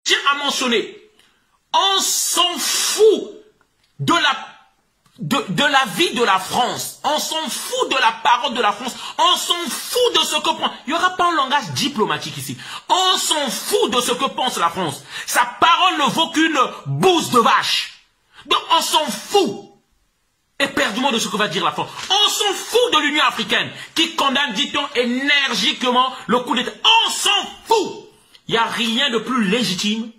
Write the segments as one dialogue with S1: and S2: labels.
S1: tiens à mentionner, on s'en fout de la vie de la France. On s'en fout de la parole de la France. On s'en fout de ce que pense. Il n'y aura pas un langage diplomatique ici. On s'en fout de ce que pense la France. Sa parole ne vaut qu'une bouse de vache. Donc on s'en fout éperdument de ce que va dire la France. On s'en fout de l'Union africaine qui condamne, dit-on, énergiquement le coup d'État. On s'en fout. Il n'y a rien de plus légitime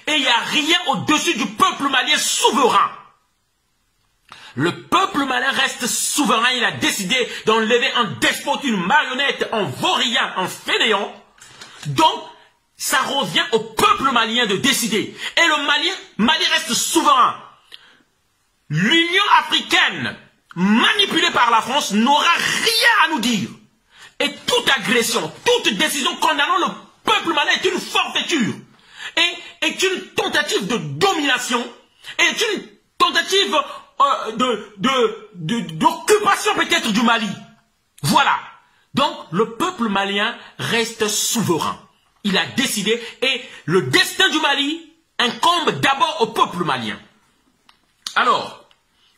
S1: et il n'y a rien au-dessus du peuple malien souverain. Le peuple malien reste souverain. Il a décidé d'enlever un despote, une marionnette, un vaurien, un fainéant. Donc, ça revient au peuple malien de décider. Et le Mali reste souverain. L'Union africaine, manipulée par la France, n'aura rien à nous dire. Et toute agression, toute décision condamnant le peuple malien est une forfaiture. Et est une tentative de domination. Est une tentative d'occupation peut-être du Mali. Voilà. Donc, le peuple malien reste souverain. Il a décidé et le destin du Mali incombe d'abord au peuple malien. Alors,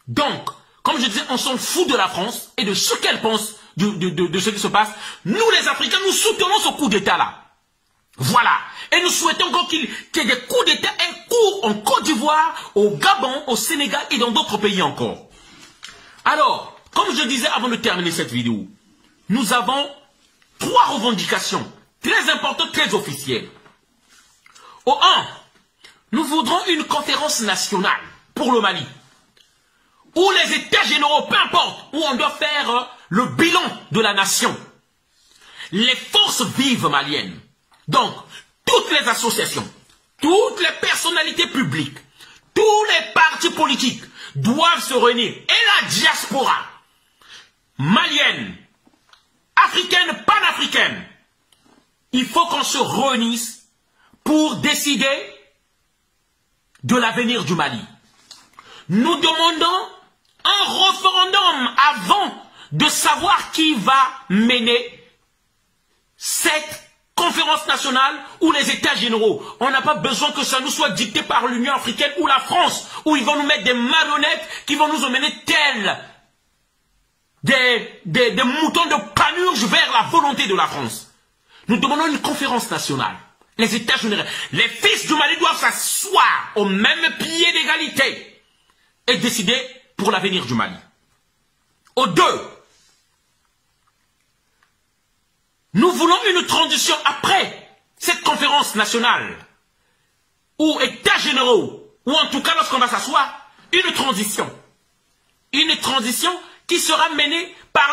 S1: donc, comme je disais, on s'en fout de la France et de ce qu'elle pense de ce qui se passe. Nous, les Africains, nous soutenons ce coup d'État-là. Voilà. Et nous souhaitons encore qu'il y ait des coups d'État en cours en Côte d'Ivoire, au Gabon, au Sénégal et dans d'autres pays encore. Alors, comme je disais avant de terminer cette vidéo, nous avons 3 revendications très importantes, très officielles. Au 1, nous voudrons une conférence nationale pour le Mali, où les États généraux, peu importe, où on doit faire le bilan de la nation. Les forces vives maliennes, donc toutes les associations, toutes les personnalités publiques, tous les partis politiques doivent se réunir. Et la diaspora malienne, africaine, panafricaine, il faut qu'on se réunisse pour décider de l'avenir du Mali. Nous demandons un référendum avant de savoir qui va mener cette conférence nationale ou les États généraux. On n'a pas besoin que ça nous soit dicté par l'Union africaine ou la France, où ils vont nous mettre des marionnettes qui vont nous emmener tels des moutons de panurge vers la volonté de la France. Nous demandons une conférence nationale. Les États généraux, les fils du Mali doivent s'asseoir au même pied d'égalité et décider pour l'avenir du Mali. Au 2, nous voulons une transition après cette conférence nationale, ou États généraux, ou en tout cas lorsqu'on va s'asseoir, une transition. Une transition qui sera menée par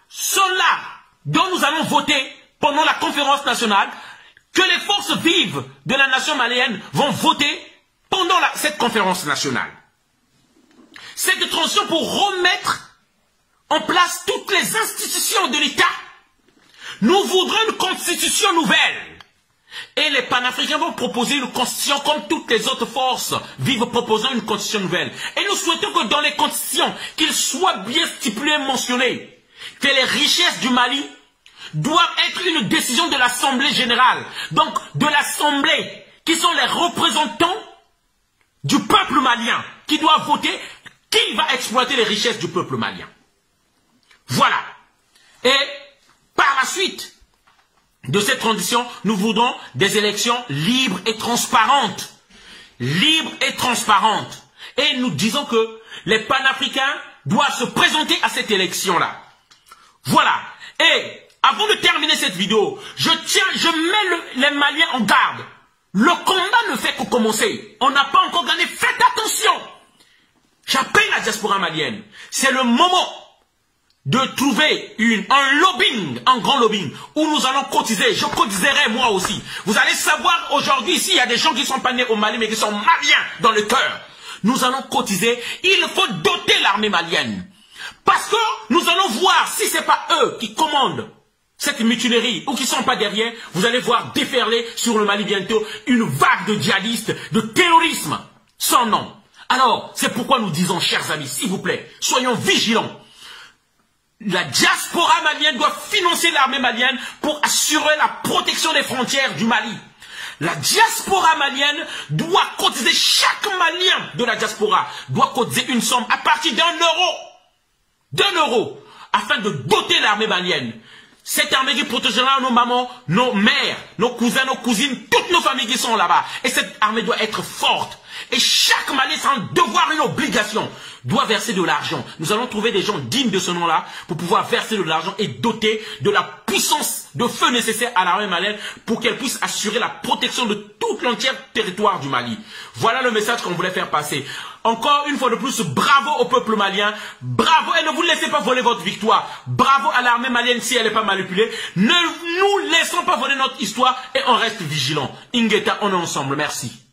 S1: ceux-là dont nous allons voter pendant la conférence nationale, que les forces vives de la nation malienne vont voter pendant cette conférence nationale. Cette transition pour remettre en place toutes les institutions de l'État. Nous voudrons une constitution nouvelle. Et les panafricains vont proposer une constitution comme toutes les autres forces vives proposant une constitution nouvelle. Et nous souhaitons que dans les constitutions, qu'il soit bien stipulé et mentionné que les richesses du Mali doivent être une décision de l'Assemblée générale. Donc de l'Assemblée, qui sont les représentants du peuple malien, qui doivent voter qui va exploiter les richesses du peuple malien. Voilà. Et par la suite de cette transition, nous voudrons des élections libres et transparentes. Libres et transparentes. Et nous disons que les panafricains doivent se présenter à cette élection-là. Voilà. Et avant de terminer cette vidéo, je mets les Maliens en garde. Le combat ne fait que commencer. On n'a pas encore gagné. Faites attention. J'appelle la diaspora malienne. C'est le moment de trouver un lobbying, un grand lobbying, où nous allons cotiser. Je cotiserai moi aussi. Vous allez savoir aujourd'hui, ici, il y a des gens qui ne sont pas nés au Mali, mais qui sont maliens dans le cœur. Nous allons cotiser. Il faut doter l'armée malienne. Parce que nous allons voir, si ce n'est pas eux qui commandent cette mutinerie, ou qui ne sont pas derrière, vous allez voir déferler sur le Mali bientôt une vague de djihadistes, de terrorisme, sans nom. Alors, c'est pourquoi nous disons, chers amis, s'il vous plaît, soyons vigilants. La diaspora malienne doit financer l'armée malienne pour assurer la protection des frontières du Mali. La diaspora malienne doit cotiser, chaque Malien de la diaspora doit cotiser une somme à partir d'€1, afin de doter l'armée malienne. Cette armée qui protégera nos mamans, nos mères, nos cousins, nos cousines, toutes nos familles qui sont là-bas. Et cette armée doit être forte. Et chaque Malien, c'est un devoir, une obligation, doit verser de l'argent. Nous allons trouver des gens dignes de ce nom-là pour pouvoir verser de l'argent et doter de la puissance de feu nécessaire à l'armée malienne pour qu'elle puisse assurer la protection de tout l'entier territoire du Mali. Voilà le message qu'on voulait faire passer. Encore une fois de plus, bravo au peuple malien, bravo, et ne vous laissez pas voler votre victoire. Bravo à l'armée malienne si elle n'est pas manipulée. Ne nous laissons pas voler notre histoire et on reste vigilant. Ingeta, on est ensemble. Merci.